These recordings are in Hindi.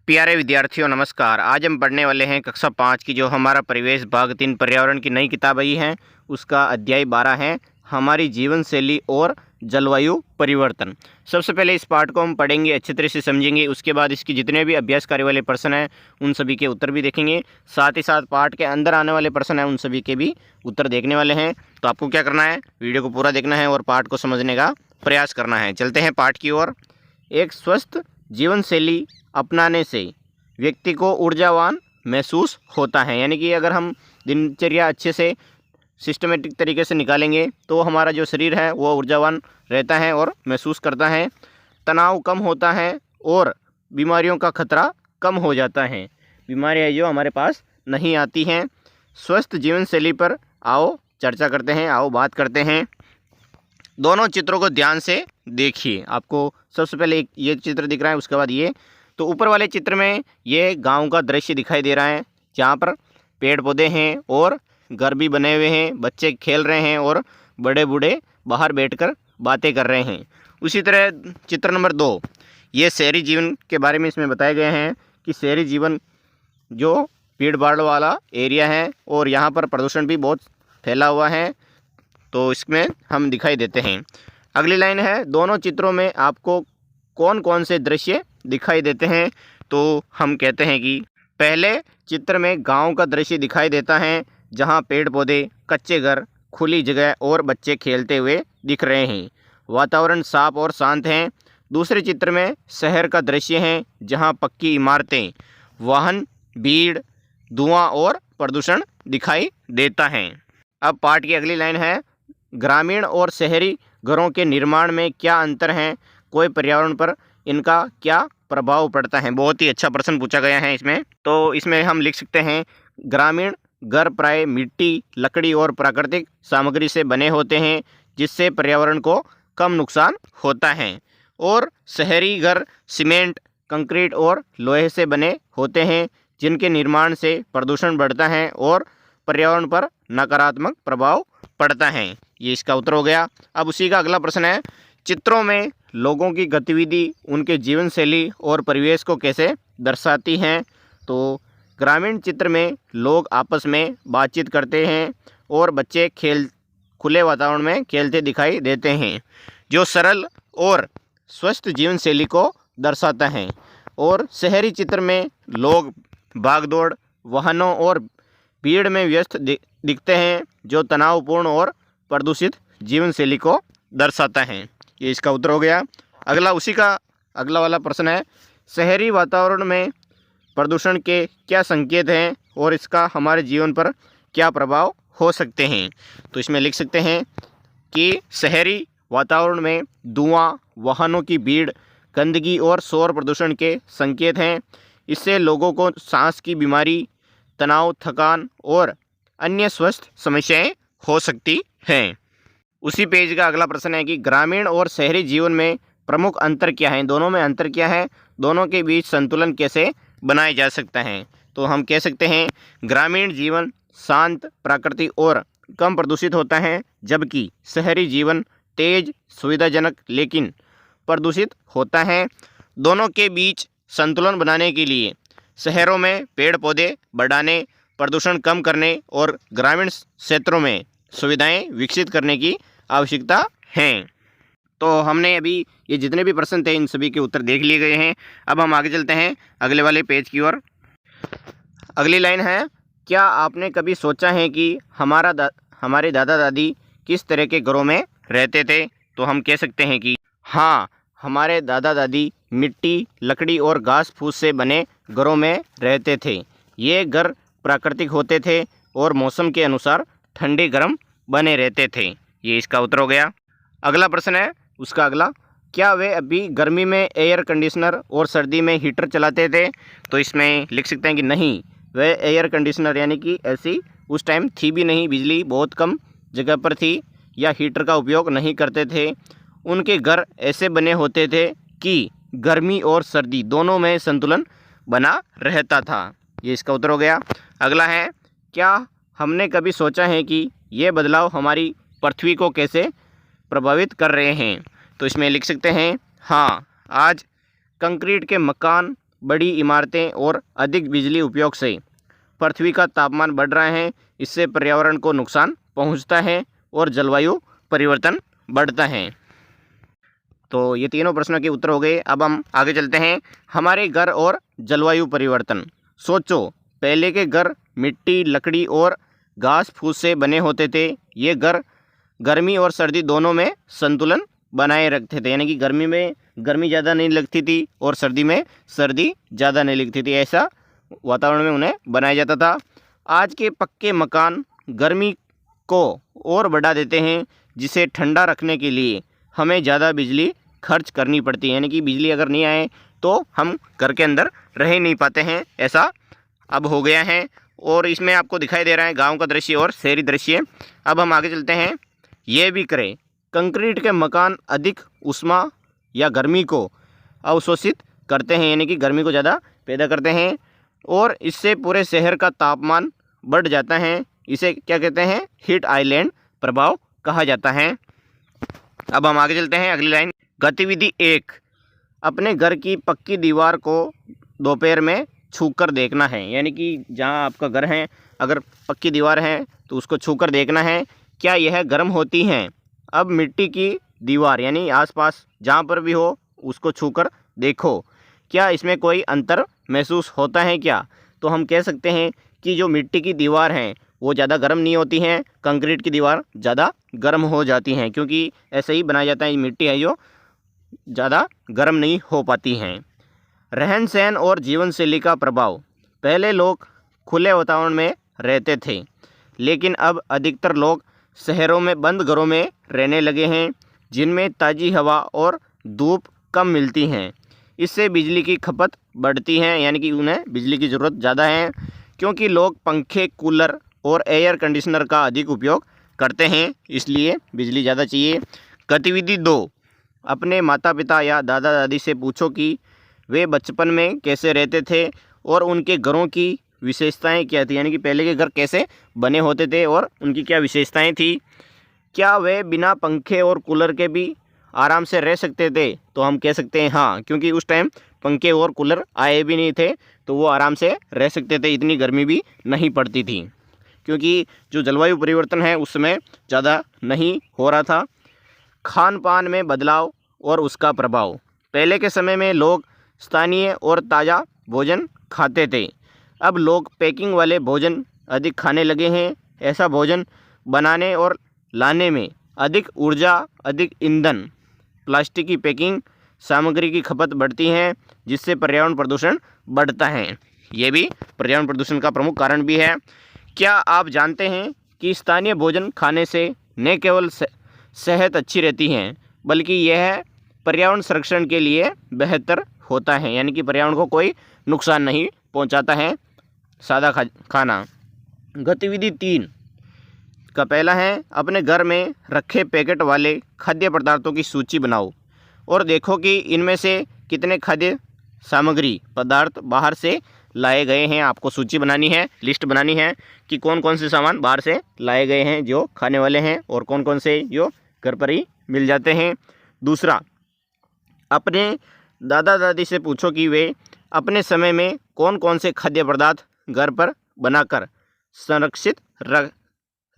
प्यारे विद्यार्थियों नमस्कार। आज हम पढ़ने वाले हैं कक्षा 5 की जो हमारा परिवेश भाग 3 पर्यावरण की नई किताब आई है, उसका अध्याय 12 है हमारी जीवन शैली और जलवायु परिवर्तन। सबसे पहले इस पाठ को हम पढ़ेंगे, अच्छी तरह से समझेंगे। उसके बाद इसकी जितने भी अभ्यास कार्य वाले प्रश्न हैं उन सभी के उत्तर भी देखेंगे। साथ ही साथ पाठ के अंदर आने वाले प्रश्न हैं उन सभी के भी उत्तर देखने वाले हैं। तो आपको क्या करना है, वीडियो को पूरा देखना है और पाठ को समझने का प्रयास करना है। चलते हैं पाठ की ओर। एक स्वस्थ जीवन शैली अपनाने से व्यक्ति को ऊर्जावान महसूस होता है। यानी कि अगर हम दिनचर्या अच्छे से सिस्टमेटिक तरीके से निकालेंगे तो हमारा जो शरीर है वो ऊर्जावान रहता है और महसूस करता है। तनाव कम होता है और बीमारियों का खतरा कम हो जाता है। बीमारियां जो हमारे पास नहीं आती हैं। स्वस्थ जीवन शैली पर आओ चर्चा करते हैं, आओ बात करते हैं। दोनों चित्रों को ध्यान से देखिए। आपको सबसे पहले एक ये चित्र दिख रहा है, उसके बाद ये। तो ऊपर वाले चित्र में ये गांव का दृश्य दिखाई दे रहा है जहाँ पर पेड़ पौधे हैं और घर भी बने हुए हैं, बच्चे खेल रहे हैं और बड़े बूढ़े बाहर बैठकर बातें कर रहे हैं। उसी तरह चित्र नंबर 2, ये शहरी जीवन के बारे में इसमें बताए गए हैं कि शहरी जीवन जो भीड़ भाड़ वाला एरिया है और यहाँ पर प्रदूषण भी बहुत फैला हुआ है, तो इसमें हम दिखाई देते हैं। अगली लाइन है, दोनों चित्रों में आपको कौन कौन से दृश्य दिखाई देते हैं। तो हम कहते हैं कि पहले चित्र में गांव का दृश्य दिखाई देता है जहां पेड़ पौधे, कच्चे घर, खुली जगह और बच्चे खेलते हुए दिख रहे हैं। वातावरण साफ और शांत है। दूसरे चित्र में शहर का दृश्य है जहां पक्की इमारतें, वाहन, भीड़, धुआं और प्रदूषण दिखाई देता है। अब पाठ की अगली लाइन है, ग्रामीण और शहरी घरों के निर्माण में क्या अंतर है, कोई पर्यावरण पर इनका क्या प्रभाव पड़ता है। बहुत ही अच्छा प्रश्न पूछा गया है इसमें। तो इसमें हम लिख सकते हैं, ग्रामीण घर प्राय मिट्टी, लकड़ी और प्राकृतिक सामग्री से बने होते हैं जिससे पर्यावरण को कम नुकसान होता है। और शहरी घर सीमेंट, कंक्रीट और लोहे से बने होते हैं जिनके निर्माण से प्रदूषण बढ़ता है और पर्यावरण पर नकारात्मक प्रभाव पड़ता है। ये इसका उत्तर हो गया। अब उसी का अगला प्रश्न है, चित्रों में लोगों की गतिविधि उनके जीवन शैली और परिवेश को कैसे दर्शाती हैं। तो ग्रामीण चित्र में लोग आपस में बातचीत करते हैं और बच्चे खुले वातावरण में खेलते दिखाई देते हैं, जो सरल और स्वस्थ जीवन शैली को दर्शाता है। और शहरी चित्र में लोग भागदौड़, वाहनों और भीड़ में व्यस्त दिखते हैं, जो तनावपूर्ण और प्रदूषित जीवन शैली को दर्शाता है। ये इसका उत्तर हो गया। अगला उसी का अगला वाला प्रश्न है, शहरी वातावरण में प्रदूषण के क्या संकेत हैं और इसका हमारे जीवन पर क्या प्रभाव हो सकते हैं। तो इसमें लिख सकते हैं कि शहरी वातावरण में धुआं, वाहनों की भीड़, गंदगी और शोर प्रदूषण के संकेत हैं। इससे लोगों को सांस की बीमारी, तनाव, थकान और अन्य स्वास्थ्य समस्याएं हो सकती हैं। उसी पेज का अगला प्रश्न है कि ग्रामीण और शहरी जीवन में प्रमुख अंतर क्या है, दोनों में अंतर क्या है, दोनों के बीच संतुलन कैसे बनाया जा सकता है। तो हम कह सकते हैं, ग्रामीण जीवन शांत, प्राकृतिक और कम प्रदूषित होता है, जबकि शहरी जीवन तेज, सुविधाजनक लेकिन प्रदूषित होता है। दोनों के बीच संतुलन बनाने के लिए शहरों में पेड़ पौधे बढ़ाने, प्रदूषण कम करने और ग्रामीण क्षेत्रों में सुविधाएं विकसित करने की आवश्यकता है। तो हमने अभी ये जितने भी प्रश्न थे इन सभी के उत्तर देख लिए गए हैं। अब हम आगे चलते हैं अगले वाले पेज की ओर। अगली लाइन है, क्या आपने कभी सोचा है कि हमारे दादा दादी किस तरह के घरों में रहते थे। तो हम कह सकते हैं कि हाँ, हमारे दादा दादी मिट्टी, लकड़ी और घास फूस से बने घरों में रहते थे। ये घर प्राकृतिक होते थे और मौसम के अनुसार ठंडे गर्म बने रहते थे। ये इसका उत्तर हो गया। अगला प्रश्न है उसका अगला, क्या वे अभी गर्मी में एयर कंडीशनर और सर्दी में हीटर चलाते थे। तो इसमें लिख सकते हैं कि नहीं, वे एयर कंडीशनर यानी कि ऐसी उस टाइम थी भी नहीं, बिजली बहुत कम जगह पर थी, या हीटर का उपयोग नहीं करते थे। उनके घर ऐसे बने होते थे कि गर्मी और सर्दी दोनों में संतुलन बना रहता था। ये इसका उत्तर हो गया। अगला है, क्या हमने कभी सोचा है कि ये बदलाव हमारी पृथ्वी को कैसे प्रभावित कर रहे हैं। तो इसमें लिख सकते हैं, हाँ, आज कंक्रीट के मकान बड़ी इमारतें और अधिक बिजली उपयोग से पृथ्वी का तापमान बढ़ रहा है। इससे पर्यावरण को नुकसान पहुंचता है और जलवायु परिवर्तन बढ़ता है। तो ये तीनों प्रश्नों के उत्तर हो गए। अब हम आगे चलते हैं। हमारे घर और जलवायु परिवर्तन। सोचो, पहले के घर मिट्टी, लकड़ी और घास फूस से बने होते थे। ये घर गर्मी और सर्दी दोनों में संतुलन बनाए रखते थे, यानी कि गर्मी में गर्मी ज़्यादा नहीं लगती थी और सर्दी में सर्दी ज़्यादा नहीं लगती थी। ऐसा वातावरण में उन्हें बनाया जाता था। आज के पक्के मकान गर्मी को और बढ़ा देते हैं, जिसे ठंडा रखने के लिए हमें ज़्यादा बिजली खर्च करनी पड़ती है, यानी कि बिजली अगर नहीं आए तो हम घर के अंदर रह नहीं पाते हैं। ऐसा अब हो गया है। और इसमें आपको दिखाई दे रहा है गांव का दृश्य और शहरी दृश्य। अब हम आगे चलते हैं। ये भी करें, कंक्रीट के मकान अधिक उष्मा या गर्मी को अवशोषित करते हैं, यानी कि गर्मी को ज़्यादा पैदा करते हैं और इससे पूरे शहर का तापमान बढ़ जाता है। इसे क्या कहते हैं? हीट आइलैंड प्रभाव कहा जाता है। अब हम आगे चलते हैं। अगली लाइन, गतिविधि 1, अपने घर की पक्की दीवार को दोपहर में छूकर देखना है, यानी कि जहां आपका घर है अगर पक्की दीवार है तो उसको छूकर देखना है, क्या यह गर्म होती हैं। अब मिट्टी की दीवार यानी आसपास जहां पर भी हो उसको छूकर देखो, क्या इसमें कोई अंतर महसूस होता है क्या। तो हम कह सकते हैं कि जो मिट्टी की दीवार हैं वो ज़्यादा गर्म नहीं होती हैं, कंक्रीट की दीवार ज़्यादा गर्म हो जाती हैं, क्योंकि ऐसे ही बनाया जाता है। मिट्टी है जो ज़्यादा गर्म नहीं हो पाती हैं। रहन सहन और जीवन शैली का प्रभाव। पहले लोग खुले वातावरण में रहते थे, लेकिन अब अधिकतर लोग शहरों में बंद घरों में रहने लगे हैं, जिनमें ताज़ी हवा और धूप कम मिलती हैं। इससे बिजली की खपत बढ़ती है, यानी कि उन्हें बिजली की ज़रूरत ज़्यादा है, क्योंकि लोग पंखे, कूलर और एयर कंडीशनर का अधिक उपयोग करते हैं, इसलिए बिजली ज़्यादा चाहिए। गतिविधि 2, अपने माता पिता या दादा दादी से पूछो कि वे बचपन में कैसे रहते थे और उनके घरों की विशेषताएं क्या थी, यानी कि पहले के घर कैसे बने होते थे और उनकी क्या विशेषताएं थी। क्या वे बिना पंखे और कूलर के भी आराम से रह सकते थे। तो हम कह सकते हैं हाँ, क्योंकि उस टाइम पंखे और कूलर आए भी नहीं थे तो वो आराम से रह सकते थे, इतनी गर्मी भी नहीं पड़ती थी, क्योंकि जो जलवायु परिवर्तन है उस समय ज़्यादा नहीं हो रहा था। खान पान में बदलाव और उसका प्रभाव। पहले के समय में लोग स्थानीय और ताज़ा भोजन खाते थे, अब लोग पैकिंग वाले भोजन अधिक खाने लगे हैं। ऐसा भोजन बनाने और लाने में अधिक ऊर्जा, अधिक ईंधन, प्लास्टिक की पैकिंग सामग्री की खपत बढ़ती है, जिससे पर्यावरण प्रदूषण बढ़ता है। ये भी पर्यावरण प्रदूषण का प्रमुख कारण भी है। क्या आप जानते हैं कि स्थानीय भोजन खाने से न केवल सेहत अच्छी रहती है, बल्कि यह पर्यावरण संरक्षण के लिए बेहतर होता है, यानी कि पर्यावरण को कोई नुकसान नहीं पहुंचाता है सादा खाना। गतिविधि 3 का पहला है, अपने घर में रखे पैकेट वाले खाद्य पदार्थों की सूची बनाओ और देखो कि इनमें से कितने खाद्य सामग्री पदार्थ बाहर से लाए गए हैं। आपको सूची बनानी है, लिस्ट बनानी है कि कौन कौन से सामान बाहर से लाए गए हैं जो खाने वाले हैं और कौन कौन से जो घर पर ही मिल जाते हैं। दूसरा, अपने दादा दादी से पूछो कि वे अपने समय में कौन कौन से खाद्य पदार्थ घर पर बनाकर संरक्षित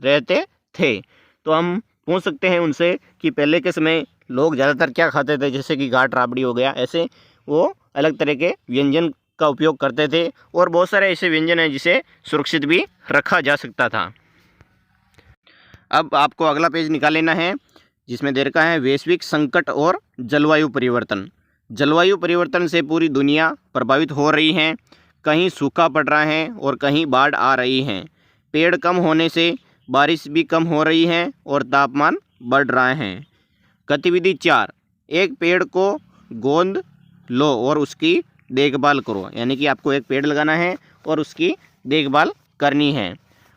रहते थे। तो हम पूछ सकते हैं उनसे कि पहले के समय लोग ज़्यादातर क्या खाते थे, जैसे कि घाट राबड़ी हो गया, ऐसे वो अलग तरह के व्यंजन का उपयोग करते थे और बहुत सारे ऐसे व्यंजन हैं जिसे सुरक्षित भी रखा जा सकता था। अब आपको अगला पेज निकाल लेना है, जिसमें दे रखा है वैश्विक संकट और जलवायु परिवर्तन। जलवायु परिवर्तन से पूरी दुनिया प्रभावित हो रही है। कहीं सूखा पड़ रहा है और कहीं बाढ़ आ रही है। पेड़ कम होने से बारिश भी कम हो रही है और तापमान बढ़ रहा है। गतिविधि 4, एक पेड़ को गोंद लो और उसकी देखभाल करो, यानी कि आपको एक पेड़ लगाना है और उसकी देखभाल करनी है।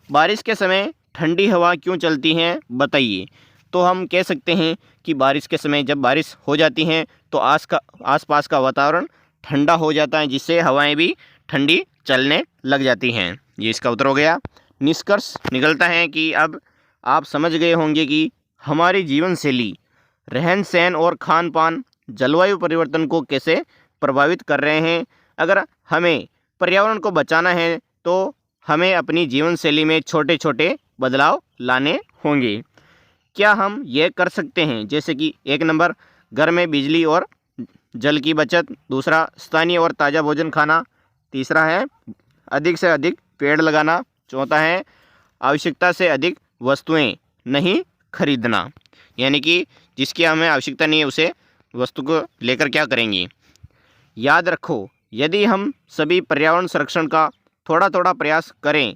बारिश के समय ठंडी हवा क्यों चलती है, बताइए। तो हम कह सकते हैं कि बारिश के समय जब बारिश हो जाती है तो आसपास का वातावरण ठंडा हो जाता है, जिससे हवाएं भी ठंडी चलने लग जाती हैं। ये इसका उत्तर हो गया। निष्कर्ष निकलता है कि अब आप समझ गए होंगे कि हमारी जीवन शैली, रहन सहन और खान पान जलवायु परिवर्तन को कैसे प्रभावित कर रहे हैं। अगर हमें पर्यावरण को बचाना है तो हमें अपनी जीवन शैली में छोटे छोटे बदलाव लाने होंगे। क्या हम ये कर सकते हैं? जैसे कि 1 नंबर, घर में बिजली और जल की बचत। दूसरा, स्थानीय और ताज़ा भोजन खाना। तीसरा है अधिक से अधिक पेड़ लगाना। चौथा है आवश्यकता से अधिक वस्तुएं नहीं खरीदना, यानी कि जिसकी हमें आवश्यकता नहीं है उसे वस्तु को लेकर क्या करेंगे। याद रखो, यदि हम सभी पर्यावरण संरक्षण का थोड़ा थोड़ा प्रयास करें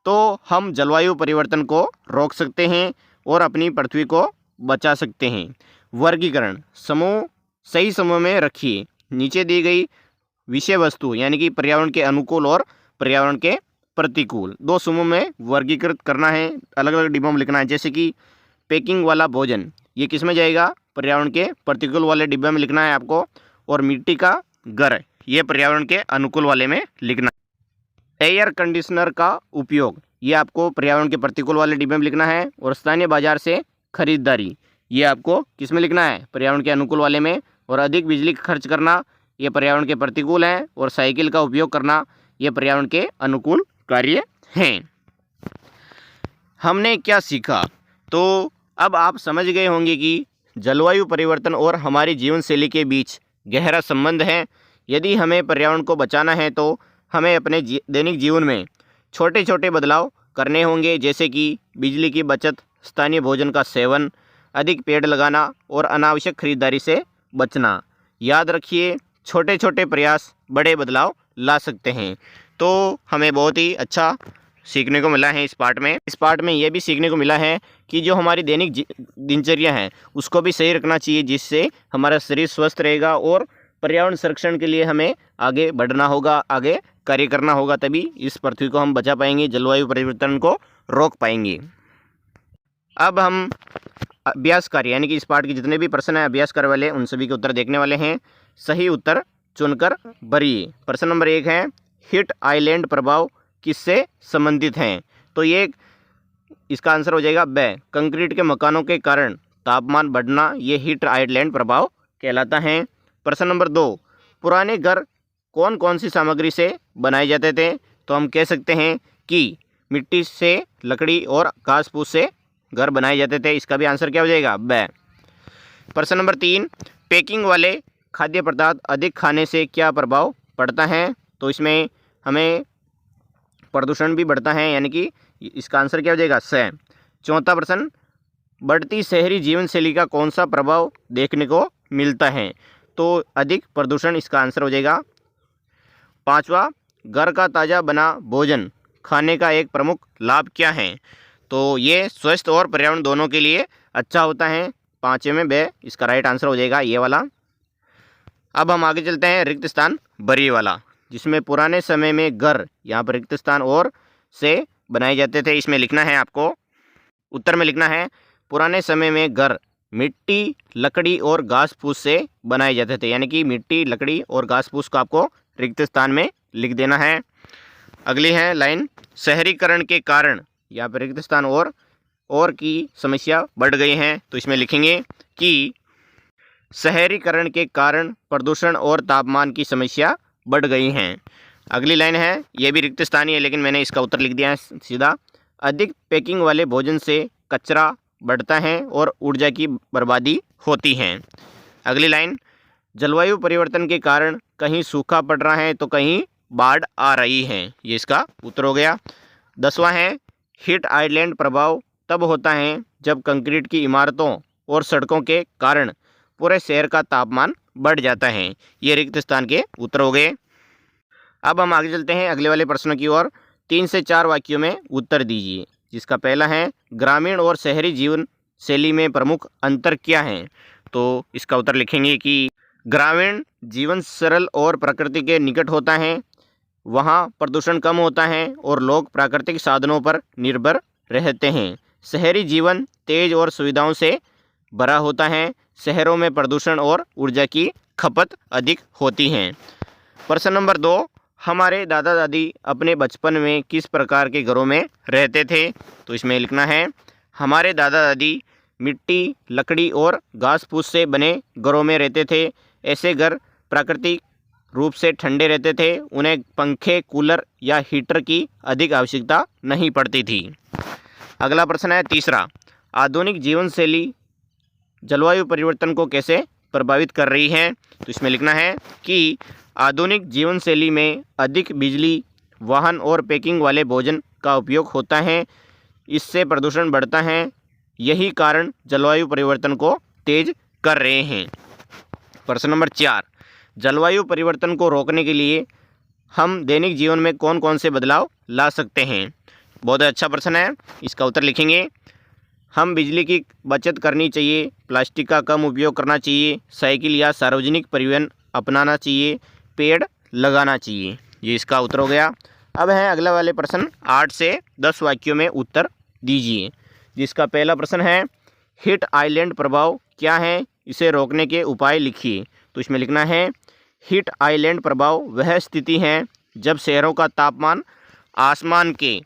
तो हम जलवायु परिवर्तन को रोक सकते हैं और अपनी पृथ्वी को बचा सकते हैं। वर्गीकरण समूह सही समूह में रखिए। नीचे दी गई विषय वस्तु यानी कि पर्यावरण के अनुकूल और पर्यावरण के प्रतिकूल 2 समूह में वर्गीकृत करना है, अलग अलग डिब्बों में लिखना है। जैसे कि पैकिंग वाला भोजन, ये किस में जाएगा? पर्यावरण के प्रतिकूल वाले डिब्बे में लिखना है आपको। और मिट्टी का घर, ये पर्यावरण के अनुकूल वाले में लिखना है। एयर कंडीशनर का उपयोग, ये आपको पर्यावरण के प्रतिकूल वाले डिब्बे में लिखना है। और स्थानीय बाजार से खरीदारी, ये आपको किस में लिखना है? पर्यावरण के अनुकूल वाले में। और अधिक बिजली खर्च करना, ये पर्यावरण के प्रतिकूल है। और साइकिल का उपयोग करना, ये पर्यावरण के अनुकूल कार्य हैं। हमने क्या सीखा? तो अब आप समझ गए होंगे कि जलवायु परिवर्तन और हमारी जीवन शैली के बीच गहरा संबंध है। यदि हमें पर्यावरण को बचाना है तो हमें अपने दैनिक जीवन में छोटे छोटे बदलाव करने होंगे, जैसे कि बिजली की बचत, स्थानीय भोजन का सेवन, अधिक पेड़ लगाना और अनावश्यक खरीदारी से बचना। याद रखिए, छोटे छोटे प्रयास बड़े बदलाव ला सकते हैं। तो हमें बहुत ही अच्छा सीखने को मिला है इस पार्ट में ये भी सीखने को मिला है कि जो हमारी दैनिक दिनचर्या है उसको भी सही रखना चाहिए, जिससे हमारा शरीर स्वस्थ रहेगा। और पर्यावरण संरक्षण के लिए हमें आगे बढ़ना होगा, आगे कार्य करना होगा, तभी इस पृथ्वी को हम बचा पाएंगे, जलवायु परिवर्तन को रोक पाएंगे। अब हम अभ्यास कार्य यानी कि इस पार्ट के जितने भी प्रश्न हैं अभ्यास कार्य वाले, उन सभी के उत्तर देखने वाले हैं। सही उत्तर चुनकर भरिए। प्रश्न नंबर 1 है, हीट आइलैंड प्रभाव किससे संबंधित हैं? तो ये इसका आंसर हो जाएगा ब। कंक्रीट के मकानों के कारण तापमान बढ़ना, ये हीट आइलैंड प्रभाव कहलाता है। प्रश्न नंबर 2, पुराने घर कौन कौन सी सामग्री से बनाए जाते थे? तो हम कह सकते हैं कि मिट्टी से, लकड़ी और घास फूस से घर बनाए जाते थे। इसका भी आंसर क्या हो जाएगा? ब। प्रश्न नंबर 3, पैकिंग वाले खाद्य पदार्थ अधिक खाने से क्या प्रभाव पड़ता है? तो इसमें हमें प्रदूषण भी बढ़ता है, यानी कि इसका आंसर क्या हो जाएगा? स। चौथा प्रश्न, बढ़ती शहरी जीवन शैली का कौन सा प्रभाव देखने को मिलता है? तो अधिक प्रदूषण, इसका आंसर हो जाएगा। 5वां, घर का ताज़ा बना भोजन खाने का एक प्रमुख लाभ क्या है? तो ये स्वस्थ और पर्यावरण दोनों के लिए अच्छा होता है। 5वें में ब, इसका राइट आंसर हो जाएगा ये वाला। अब हम आगे चलते हैं रिक्त स्थान भरिए वाला, जिसमें पुराने समय में घर, यहाँ पर रिक्त स्थान और से बनाए जाते थे। इसमें लिखना है आपको, उत्तर में लिखना है, पुराने समय में घर मिट्टी, लकड़ी और घास फूस से बनाए जाते थे, यानी कि मिट्टी, लकड़ी और घास फूस को आपको रिक्त स्थान में लिख देना है। अगली है लाइन, शहरीकरण के कारण, यहाँ पर रिक्त स्थान और की समस्या बढ़ गई है। तो इसमें लिखेंगे कि शहरीकरण के कारण प्रदूषण और तापमान की समस्या बढ़ गई हैं। अगली लाइन है, ये भी रिक्त स्थानीय है लेकिन मैंने इसका उत्तर लिख दिया है सीधा, अधिक पैकिंग वाले भोजन से कचरा बढ़ता है और ऊर्जा की बर्बादी होती है। अगली लाइन, जलवायु परिवर्तन के कारण कहीं सूखा पड़ रहा है तो कहीं बाढ़ आ रही है, ये इसका उत्तर हो गया। 10वां है, हीट आइलैंड प्रभाव तब होता है जब कंक्रीट की इमारतों और सड़कों के कारण पूरे शहर का तापमान बढ़ जाता है, ये रिक्त स्थान के उत्तर हो गए। अब हम आगे चलते हैं अगले वाले प्रश्नों की ओर। 3 से 4 वाक्यों में उत्तर दीजिए, जिसका पहला है, ग्रामीण और शहरी जीवन शैली में प्रमुख अंतर क्या है? तो इसका उत्तर लिखेंगे कि ग्रामीण जीवन सरल और प्रकृति के निकट होता है, वहाँ प्रदूषण कम होता है और लोग प्राकृतिक साधनों पर निर्भर रहते हैं। शहरी जीवन तेज और सुविधाओं से भरा होता है, शहरों में प्रदूषण और ऊर्जा की खपत अधिक होती हैं। प्रश्न नंबर 2, हमारे दादा दादी अपने बचपन में किस प्रकार के घरों में रहते थे? तो इसमें लिखना है, हमारे दादा दादी मिट्टी, लकड़ी और घास फूस से बने घरों में रहते थे। ऐसे घर प्राकृतिक रूप से ठंडे रहते थे, उन्हें पंखे, कूलर या हीटर की अधिक आवश्यकता नहीं पड़ती थी। अगला प्रश्न है तीसरा, आधुनिक जीवन शैली जलवायु परिवर्तन को कैसे प्रभावित कर रही है? तो इसमें लिखना है कि आधुनिक जीवन शैली में अधिक बिजली, वाहन और पैकिंग वाले भोजन का उपयोग होता है। इससे प्रदूषण बढ़ता है। यही कारण जलवायु परिवर्तन को तेज कर रहे हैं। प्रश्न नंबर 4, जलवायु परिवर्तन को रोकने के लिए हम दैनिक जीवन में कौन कौन से बदलाव ला सकते हैं? बहुत अच्छा प्रश्न है, इसका उत्तर लिखेंगे। हम बिजली की बचत करनी चाहिए, प्लास्टिक का कम उपयोग करना चाहिए, साइकिल या सार्वजनिक परिवहन अपनाना चाहिए, पेड़ लगाना चाहिए। ये इसका उत्तर हो गया। अब है अगला वाले प्रश्न, 8 से 10 वाक्यों में उत्तर दीजिए। जिसका पहला प्रश्न है, हीट आइलैंड प्रभाव क्या है? इसे रोकने के उपाय लिखिए। तो इसमें लिखना है, हीट आइलैंड प्रभाव वह स्थिति है जब शहरों का तापमान आसमान के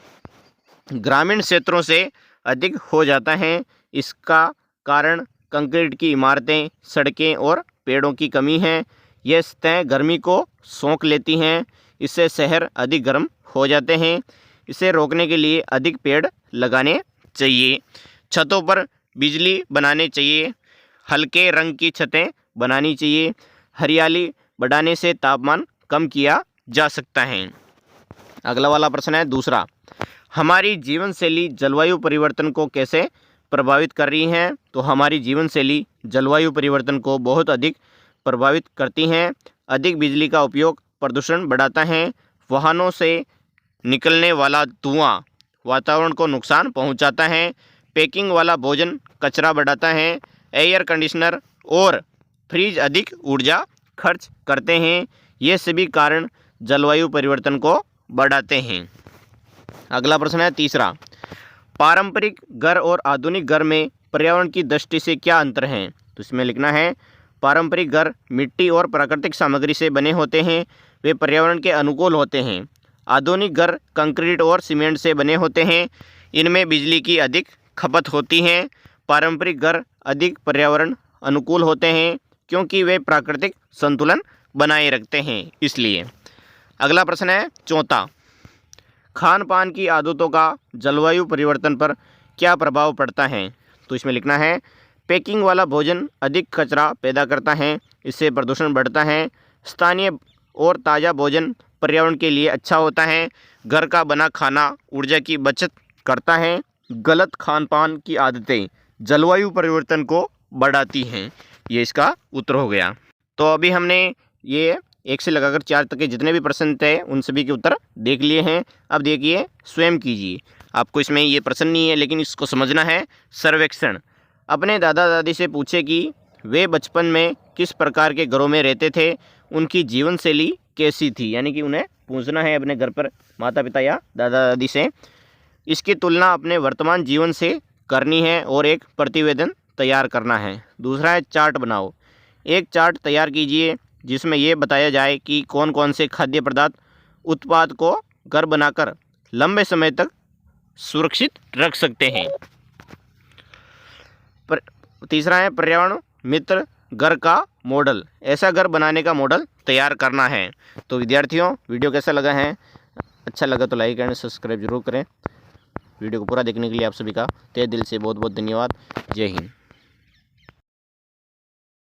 ग्रामीण क्षेत्रों से अधिक हो जाता है। इसका कारण कंक्रीट की इमारतें, सड़कें और पेड़ों की कमी है। यह सतह गर्मी को सोख लेती हैं। इससे शहर अधिक गर्म हो जाते हैं। इसे रोकने के लिए अधिक पेड़ लगाने चाहिए, छतों पर बिजली बनाने चाहिए, हल्के रंग की छतें बनानी चाहिए। हरियाली बढ़ाने से तापमान कम किया जा सकता है। अगला वाला प्रश्न है दूसरा, हमारी जीवन शैली जलवायु परिवर्तन को कैसे प्रभावित कर रही है? तो हमारी जीवन शैली जलवायु परिवर्तन को बहुत अधिक प्रभावित करती हैं। अधिक बिजली का उपयोग प्रदूषण बढ़ाता है। वाहनों से निकलने वाला धुआं वातावरण को नुकसान पहुंचाता है। पैकिंग वाला भोजन कचरा बढ़ाता है। एयर कंडीशनर और फ्रिज अधिक ऊर्जा खर्च करते हैं। ये सभी कारण जलवायु परिवर्तन को बढ़ाते हैं। अगला प्रश्न है तीसरा, पारंपरिक घर और आधुनिक घर में पर्यावरण की दृष्टि से क्या अंतर है? तो इसमें लिखना है, पारंपरिक घर मिट्टी और प्राकृतिक सामग्री से बने होते हैं। वे पर्यावरण के अनुकूल होते हैं। आधुनिक घर कंक्रीट और सीमेंट से बने होते हैं। इनमें बिजली की अधिक खपत होती है। पारंपरिक घर अधिक पर्यावरण अनुकूल होते हैं क्योंकि वे प्राकृतिक संतुलन बनाए रखते हैं, इसलिए। अगला प्रश्न है चौथा, खान पान की आदतों का जलवायु परिवर्तन पर क्या प्रभाव पड़ता है? तो इसमें लिखना है, पैकिंग वाला भोजन अधिक कचरा पैदा करता है। इससे प्रदूषण बढ़ता है। स्थानीय और ताज़ा भोजन पर्यावरण के लिए अच्छा होता है। घर का बना खाना ऊर्जा की बचत करता है। गलत खान पान की आदतें जलवायु परिवर्तन को बढ़ाती हैं। ये इसका उत्तर हो गया। तो अभी हमने ये 1 से लगाकर 4 तक के जितने भी प्रश्न थे उन सभी के उत्तर देख लिए हैं। अब देखिए, स्वयं कीजिए। आपको इसमें ये प्रश्न नहीं है लेकिन इसको समझना है। सर्वेक्षण, अपने दादा दादी से पूछे कि वे बचपन में किस प्रकार के घरों में रहते थे, उनकी जीवन शैली कैसी थी। यानी कि उन्हें पूछना है अपने घर पर माता पिता या दादा दादी से। इसकी तुलना अपने वर्तमान जीवन से करनी है और एक प्रतिवेदन तैयार करना है। दूसरा है चार्ट बनाओ। एक चार्ट तैयार कीजिए जिसमें ये बताया जाए कि कौन कौन से खाद्य पदार्थ उत्पाद को घर बनाकर लंबे समय तक सुरक्षित रख सकते हैं। तीसरा है पर्यावरण मित्र घर का मॉडल। ऐसा घर बनाने का मॉडल तैयार करना है। तो विद्यार्थियों, वीडियो कैसा लगा है? अच्छा लगा तो लाइक एंड सब्सक्राइब जरूर करें। वीडियो को पूरा देखने के लिए आप सभी का तहे दिल से बहुत बहुत धन्यवाद। जय हिंद।